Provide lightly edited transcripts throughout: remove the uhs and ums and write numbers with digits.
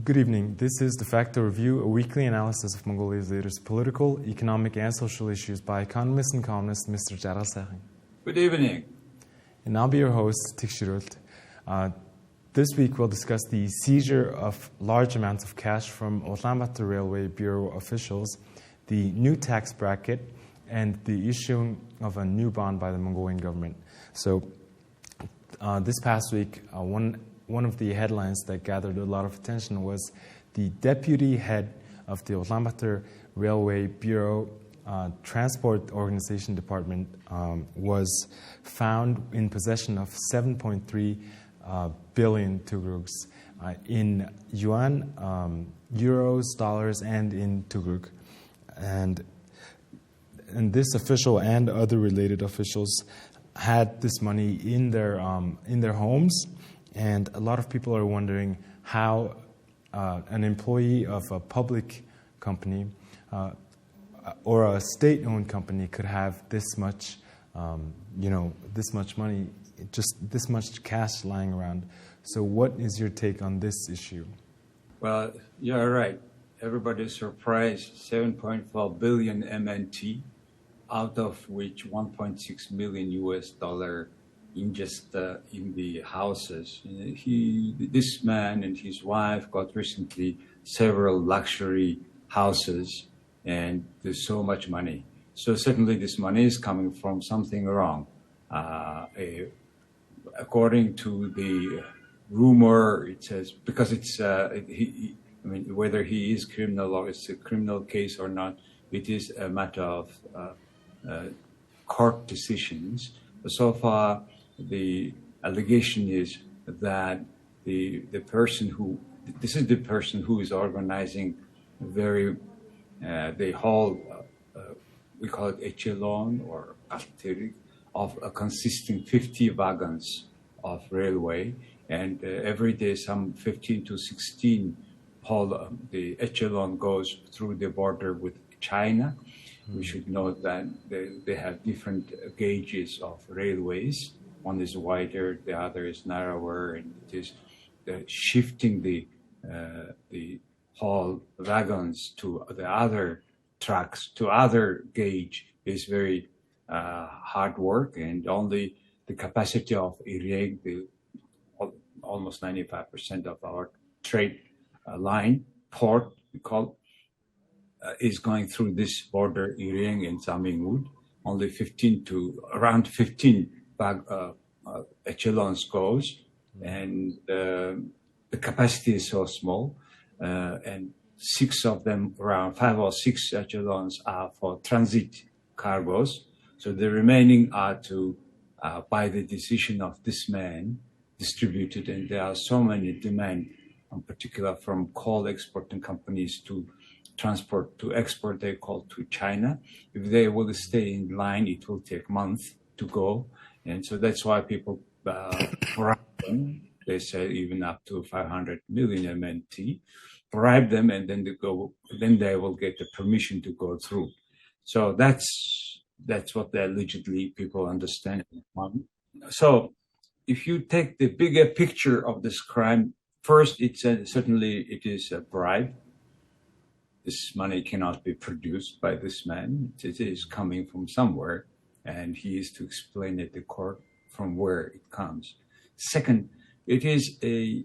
Good evening. This is Defacto Review, a weekly analysis of Mongolia's latest political, economic, and social issues by economist and columnist Mr. D.Jargalsaikhan. Good evening. And I'll be your host, Tikshirult. This week we'll discuss the seizure of large amounts of cash from Ulaanbaatar Railway Bureau officials, the new tax bracket, and the issuing of a new bond by the Mongolian government. So this past week, one of the headlines that gathered a lot of attention was the deputy head of the Ulaanbaatar Railway Bureau Transport Organization Department was found in possession of 7.3 billion tugruks in yuan, euros, dollars, and in tugruk. And this official and other related officials had this money in their homes. And a lot of people are wondering how an employee of a public company or a state-owned company could have this much, this much money, just this much cash lying around. So what is your take on this issue? Well, you're right. Everybody's surprised. 7.4 billion MNT, out of which 1.6 million US dollar in just in the houses. This man and his wife got recently several luxury houses, and there's so much money. So certainly this money is coming from something wrong. According to the rumor, it says, because it's, whether he is criminal or it's a criminal case or not, it is a matter of court decisions. So far, the allegation is that the person who is organizing the whole, we call it echelon or artery, of consisting 50 wagons of railway, and every day some 15 to 16 the echelon goes through the border with China. We should note that they have different gauges of railways. One is wider, the other is narrower, and it is shifting the whole wagons to the other tracks, to other gauge, is very hard work, and only the capacity of Ireg, almost 95% of our trade line, port, we call, is going through this border, Ireng and Samingwood. Only around 15 echelons goes, and the capacity is so small, and 6 of them, around 5 or 6 echelons are for transit cargoes. So the remaining are to, by the decision of this man, distributed, and there are so many demand, in particular from coal exporting companies to export their coal to China. If they will stay in line, it will take months to go. And so that's why people bribe them. They say even up to 500 million MNT, bribe them, and then they will get the permission to go through. So that's what allegedly people understand. So if you take the bigger picture of this crime, first, certainly it is a bribe. This money cannot be produced by this man. It is coming from somewhere, and he is to explain at the court from where it comes. Second, it is a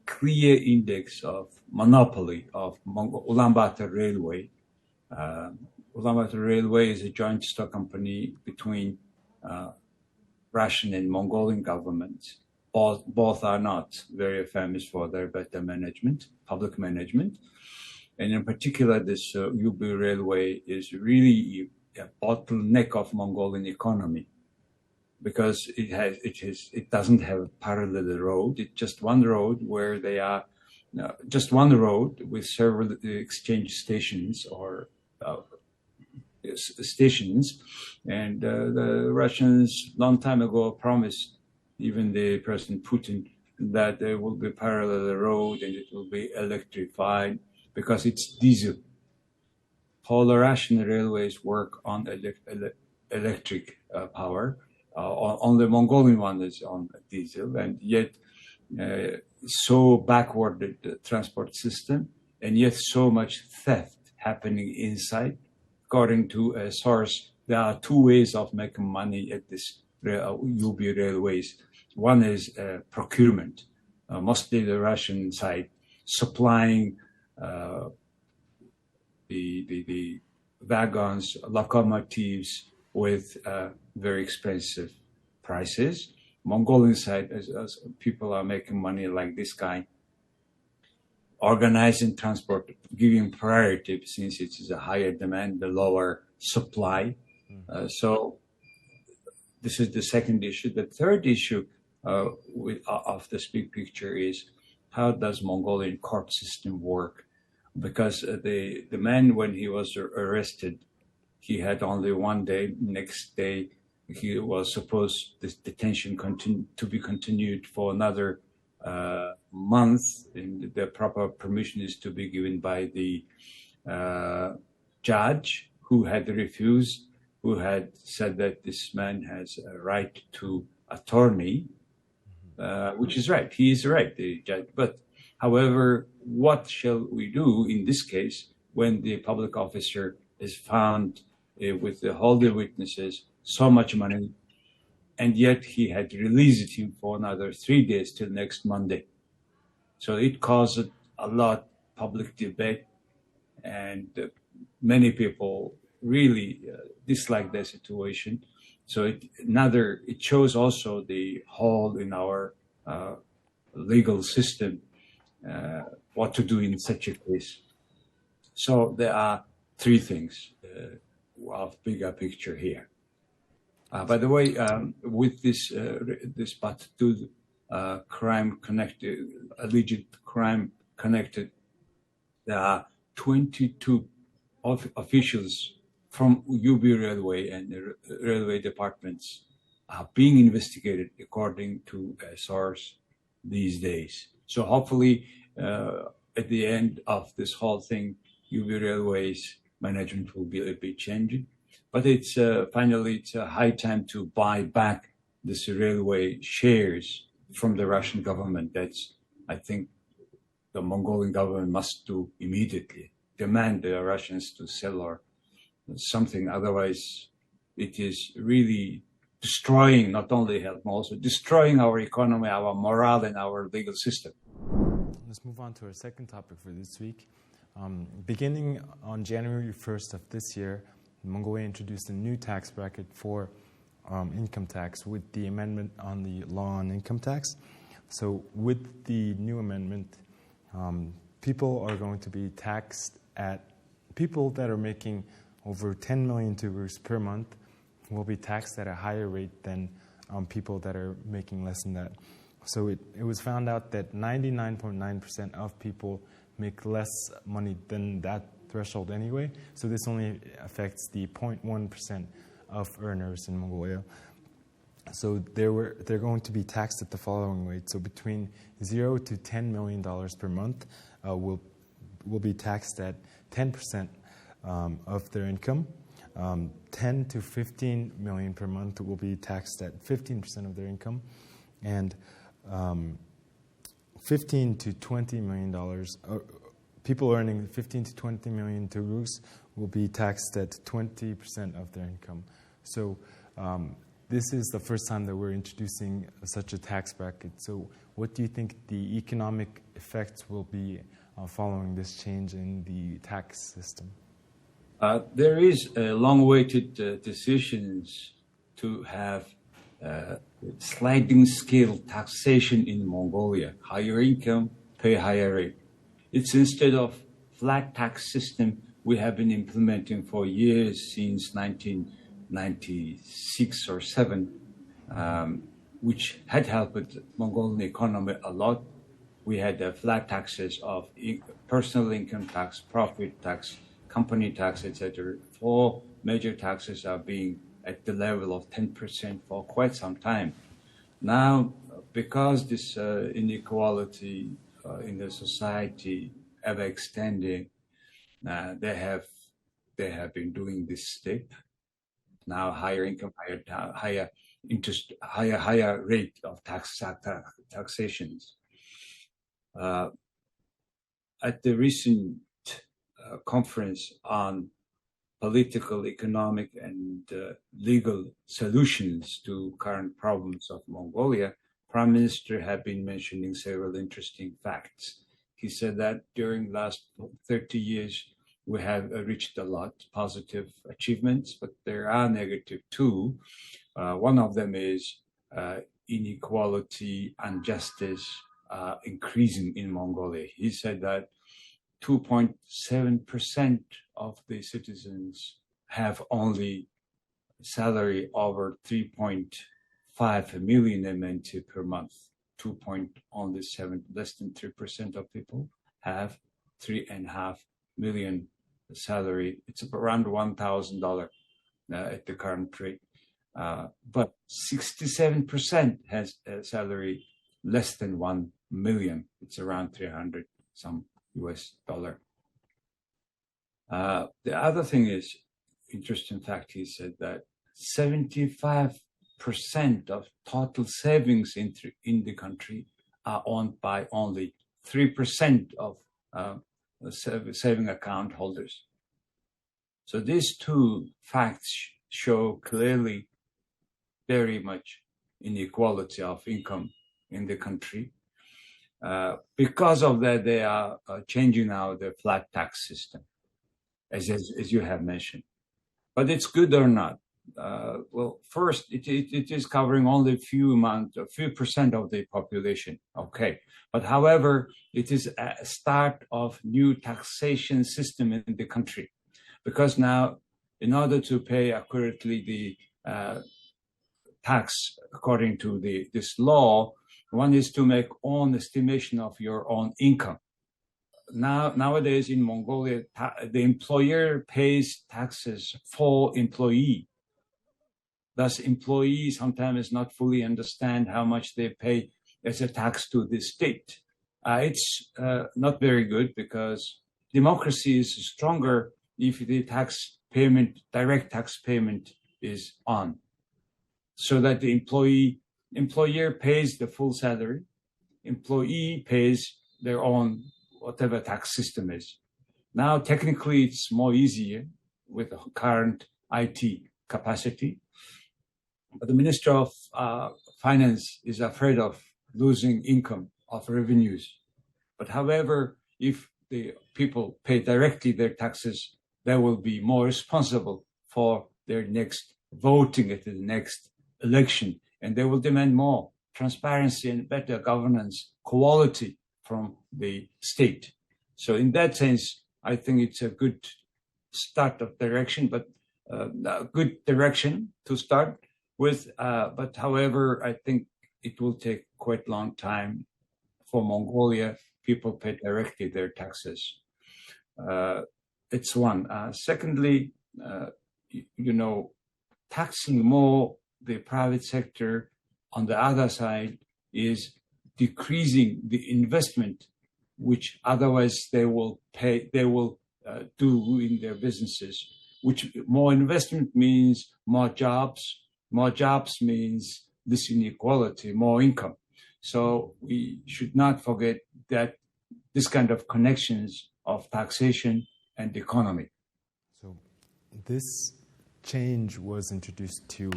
clear index of monopoly of Ulaanbaatar Railway. Ulaanbaatar Railway is a joint stock company between Russian and Mongolian governments. Both are not very famous for their better management, public management. And in particular, this UB Railway is really a bottleneck of Mongolian economy, because it doesn't have a parallel road. It's just one road where they are, just one road with several exchange stations or stations. And the Russians long time ago promised, even the President Putin, that there will be parallel road and it will be electrified, because it's diesel. All the Russian railways work on electric power. On the Mongolian one is on diesel, and yet so backward the transport system, and yet so much theft happening inside. According to a source, there are two ways of making money at this UB railways. One is procurement, mostly the Russian side, supplying the wagons, locomotives with very expensive prices. Mongolian side, as people are making money like this guy, organizing transport, giving priority since it is a higher demand, the lower supply. So this is the second issue. The third issue of this big picture is how does Mongolian court system work? Because the man, when he was arrested, he had only 1 day. Next day, he was supposed this detention to be continued for another month, and the proper permission is to be given by the judge, who had refused, who had said that this man has a right to attorney, which is right. He is right, the judge. But however, what shall we do in this case when the public officer is found with all the witnesses, so much money, and yet he had released him for another 3 days till next Monday? So it caused a lot public debate, and many people really dislike the situation. So it shows also the hole in our legal system, what to do in such a case. So there are three things of bigger picture here. By the way, with this Battu crime connected, alleged crime connected, there are 22 officials from UB Railway and the railway departments are being investigated according to a source these days. So hopefully, at the end of this whole thing, UB Railways management will be a bit changing. But it's finally, it's a high time to buy back this railway shares from the Russian government. That's, I think, the Mongolian government must do immediately. Demand the Russians to sell or something. Otherwise, it is really destroying not only health, but also destroying our economy, our morale, and our legal system. Let's move on to our second topic for this week. Beginning on January 1st of this year, Mongolia introduced a new tax bracket for income tax with the amendment on the law on income tax. So with the new amendment, people are going to be taxed at, people that are making over 10 million tubers per month will be taxed at a higher rate than people that are making less than that. So it was found out that 99.9% of people make less money than that threshold anyway. So this only affects the 0.1% of earners in Mongolia. So they're going to be taxed at the following rate. So between $0 to $10 million per month will be taxed at 10% of their income. 10 to 15 million per month will be taxed at 15% of their income, and 15 to 20 million dollars. People earning 15 to 20 million tugurs will be taxed at 20% of their income. So this is the first time that we're introducing such a tax bracket. So what do you think the economic effects will be following this change in the tax system? There is a long-awaited decisions to have sliding scale taxation in Mongolia. Higher income, pay higher rate. It's instead of flat tax system we have been implementing for years since 1996 or 7, which had helped Mongolian economy a lot. We had flat taxes of personal income tax, profit tax, company tax, etc. 4 major taxes are being at the level of 10% for quite some time. Now, because this inequality in the society ever extending, they have been doing this step. Now, higher income, higher interest, higher rate of taxations. At the recent conference on political, economic, and legal solutions to current problems of Mongolia, Prime Minister had been mentioning several interesting facts. He said that during the last 30 years, we have reached a lot positive achievements, but there are negative too. One of them is inequality and justice increasing in Mongolia. He said that 2.7% of the citizens have only salary over 3.5 million MNT per month. Less than 3% of people have 3.5 million salary. It's around $1,000 at the current rate. But 67% has a salary less than 1 million. It's around 300 some US dollar. The other thing is, interesting fact, he said that 75% of total savings in the country are owned by only 3% of saving account holders. So these two facts show clearly very much inequality of income in the country. Because of that, they are changing now the flat tax system, as you have mentioned. But it's good or not? Well, first, it is covering only a few percent of the population. Okay, but however, it is a start of new taxation system in the country, because now, in order to pay accurately the tax according to this law, one is to make own estimation of your own income. Nowadays in Mongolia, the employer pays taxes for employee. Thus, employees sometimes not fully understand how much they pay as a tax to the state. It's not very good, because democracy is stronger if the direct tax payment is on, so that the employer pays the full salary, employee pays their own whatever tax system is. Now, technically, it's more easier with the current IT capacity. But the Minister of Finance is afraid of losing income of revenues. But however, if the people pay directly their taxes, they will be more responsible for their next voting at the next election, and they will demand more transparency and better governance quality from the state. So in that sense, I think it's a good start of direction, but a good direction to start with. But however, I think it will take quite a long time for Mongolia. People pay directly their taxes. It's one. Secondly, taxing more the private sector on the other side is decreasing the investment, which otherwise they will do in their businesses. Which more investment means more jobs. More jobs means this inequality, more income. So we should not forget that this kind of connections of taxation and economy. So this change was introduced to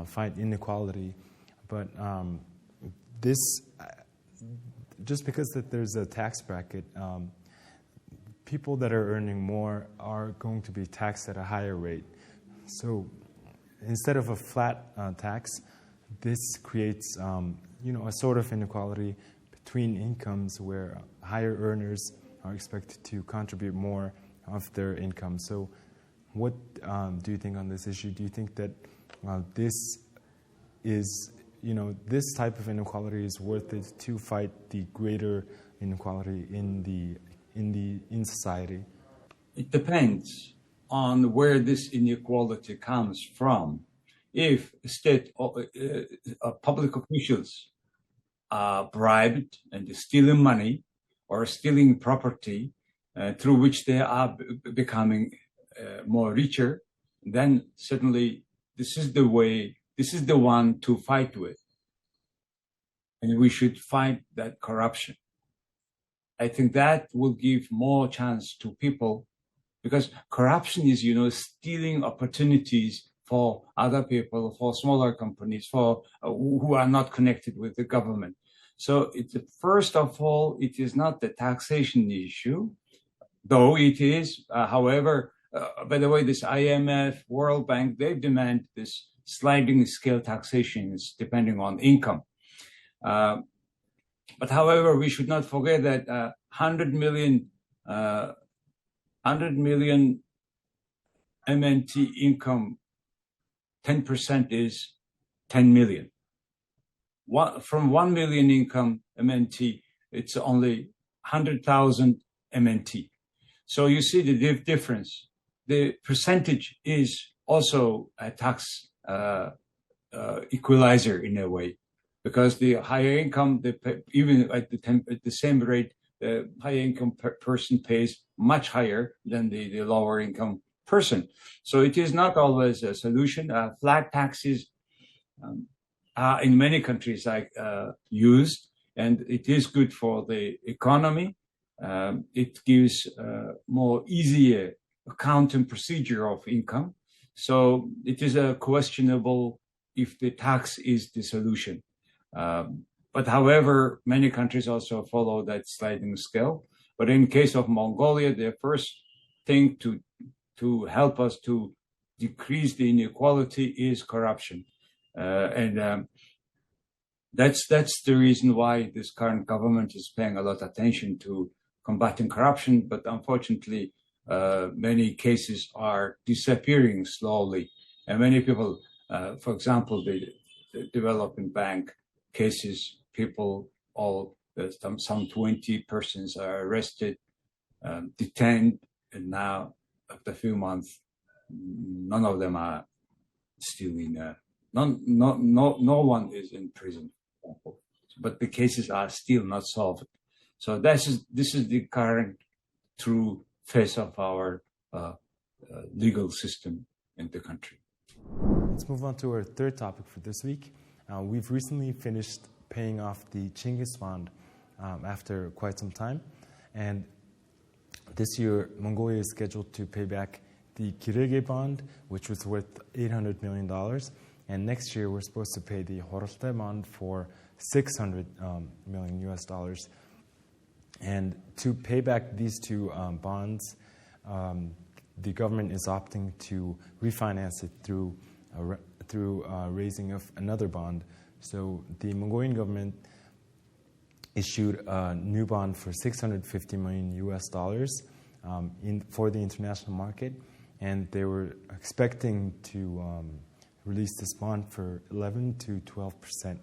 fight inequality, but just because that there's a tax bracket, people that are earning more are going to be taxed at a higher rate. So instead of a flat tax, this creates a sort of inequality between incomes, where higher earners are expected to contribute more of their income. So what do you think on this issue? Do you think that this type of inequality is worth it to fight the greater inequality in society? It depends on where this inequality comes from. If state public officials are bribed and stealing money or stealing property through which they are becoming more richer, then certainly this is the one to fight with. And we should fight that corruption. I think that will give more chance to people, because corruption is, stealing opportunities for other people, for smaller companies, for who are not connected with the government. So first of all, it is not the taxation issue, though it is. However, by the way, this IMF, World Bank, they demand this sliding scale taxations depending on income. But however, we should not forget that 100 million MNT income, 10% is 10 million. From 1 million income MNT, it's only 100,000 MNT. So you see the difference. The percentage is also a tax equalizer in a way, because the higher income, even at the same rate, the higher income person pays much higher than the lower income person. So it is not always a solution. Flat taxes are in many countries used, and it is good for the economy. It gives more easier accounting procedure of income. So it is questionable if the tax is the solution. But however, many countries also follow that sliding scale. But in case of Mongolia, the first thing to help us to decrease the inequality is corruption. And that's the reason why this current government is paying a lot of attention to combating corruption. But unfortunately, many cases are disappearing slowly. And many people, for example, the developing bank cases, some 20 persons are arrested, detained, and now after a few months, none of them are still no one is in prison, but the cases are still not solved. So this is the current true face of our legal system in the country. Let's move on to our third topic for this week. We've recently finished paying off the Chinggis bond after quite some time, and this year Mongolia is scheduled to pay back the Kirige bond, which was worth $800 million, and next year we're supposed to pay the Horolte bond for $600 million US dollars. And to pay back these two bonds, the government is opting to refinance it through raising of another bond. So the Mongolian government issued a new bond for $650 million US dollars for the international market, and they were expecting to release this bond for 11 to 12%.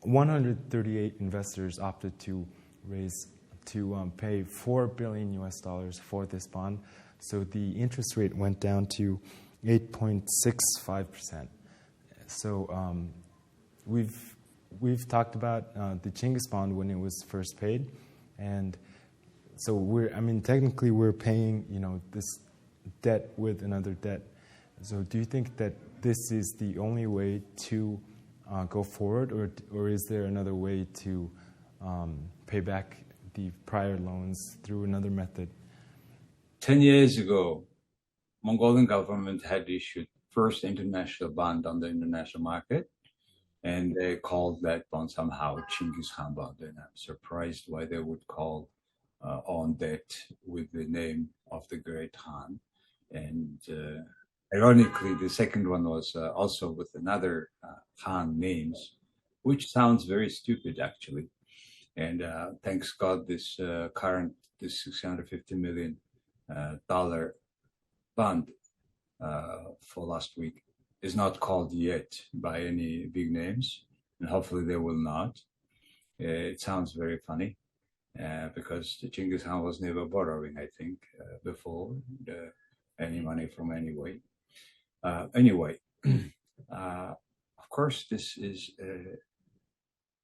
138 investors opted to pay $4 billion US dollars for this bond. So the interest rate went down to 8.65%. So we've talked about the Chinggis bond when it was first paid, and so technically we're paying this debt with another debt. So do you think that this is the only way to go forward, or is there another way to pay back the prior loans through another method? 10 years ago, Mongolian government had issued first international bond on the international market, and they called that bond somehow Chinggis Khan bond. And I'm surprised why they would call on debt with the name of the great Khan. And ironically, the second one was also with another Khan names, which sounds very stupid actually. And thanks God, this $650 million bond for last week is not called yet by any big names, and hopefully they will not. It sounds very funny because the Chinggis Khan was never borrowing, I think, before any money from anyway. Anyway, of course, this is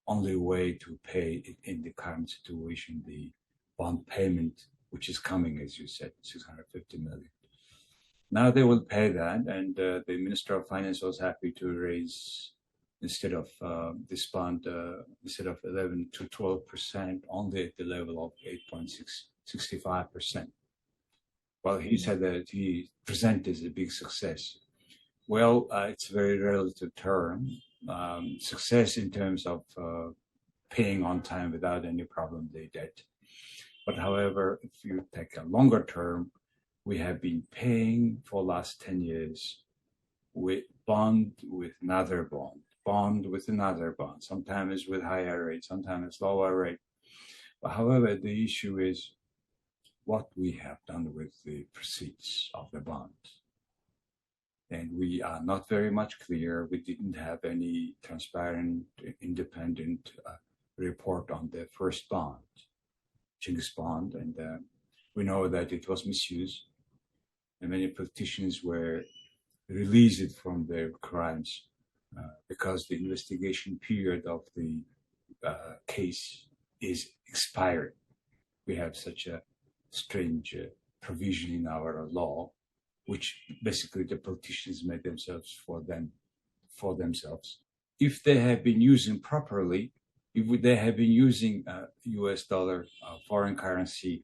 only way to pay in the current situation the bond payment, which is coming, as you said, $650 million. Now they will pay that, and the Minister of Finance was happy to raise instead of this bond, instead of 11 to 12%, only at the level of 8.65%. Well, he said that he presented as a big success. Well, it's a very relative term. Success in terms of paying on time without any problem they debt. But however, if you take a longer term, we have been paying for last 10 years with bond with another bond with another bond, sometimes with higher rate, sometimes lower rate. But however, the issue is what we have done with the proceeds of the bond. And we are not very much clear. We didn't have any transparent, independent report on the first bond, Chinggis bond, and we know that it was misused, and many politicians were released from their crimes because the investigation period of the case is expired. We have such a strange provision in our law, which basically the politicians made themselves for themselves. If they have been using properly, if they have been using US dollar foreign currency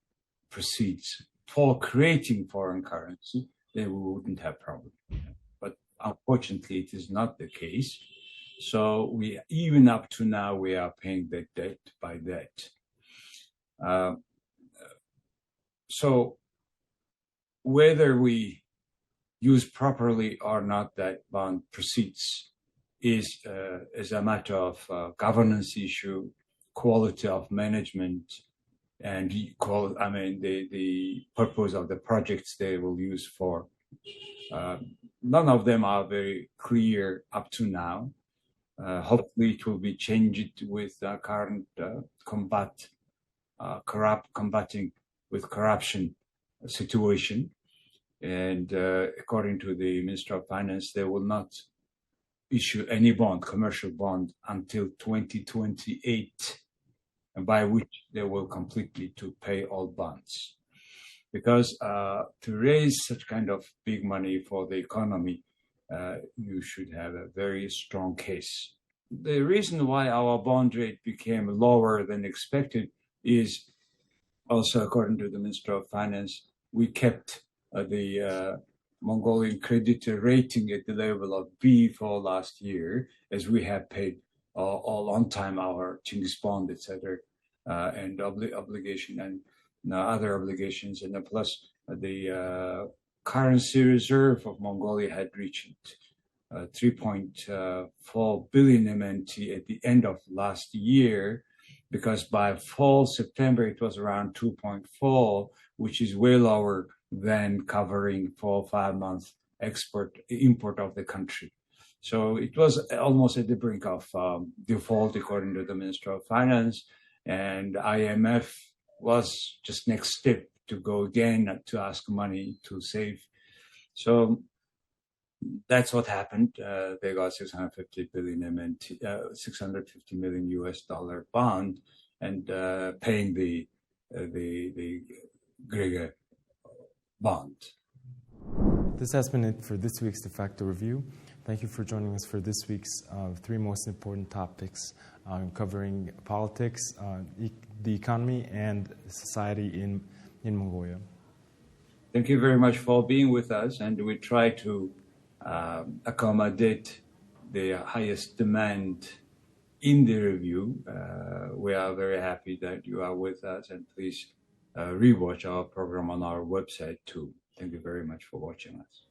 proceeds for creating foreign currency, then we wouldn't have problem. But unfortunately, it is not the case. So we, even up to now, we are paying the debt by debt. So whether we use properly or not that bond proceeds is a matter of governance issue, quality of management, and the purpose of the projects they will use for. None of them are very clear up to now. Hopefully, it will be changed with current combating with corruption situation. And according to the Minister of Finance, they will not issue any bond, commercial bond, until 2028, and by which they will completely to pay all bonds. Because to raise such kind of big money for the economy, you should have a very strong case. The reason why our bond rate became lower than expected is also, according to the Minister of Finance, we kept the Mongolian creditor rating at the level of B for last year, as we have paid all on time our Chinggis bond, etc., and obligation and other obligations, and plus the currency reserve of Mongolia had reached 3.4 billion MNT at the end of last year, because by fall September it was around 2.4, which is way lower than covering 4 or 5 months import of the country. So it was almost at the brink of default, according to the Minister of Finance, and IMF was just next step to go again to ask money to save. So that's what happened. They got 650 million US dollar bond, and paying the Grega bond. This has been it for this week's Defacto Review. Thank you for joining us for this week's 3 most important topics covering politics, the economy, and society in Mongolia. Thank you very much for being with us, and we try to accommodate the highest demand in the review. We are very happy that you are with us, and please rewatch our program on our website too. Thank you very much for watching us.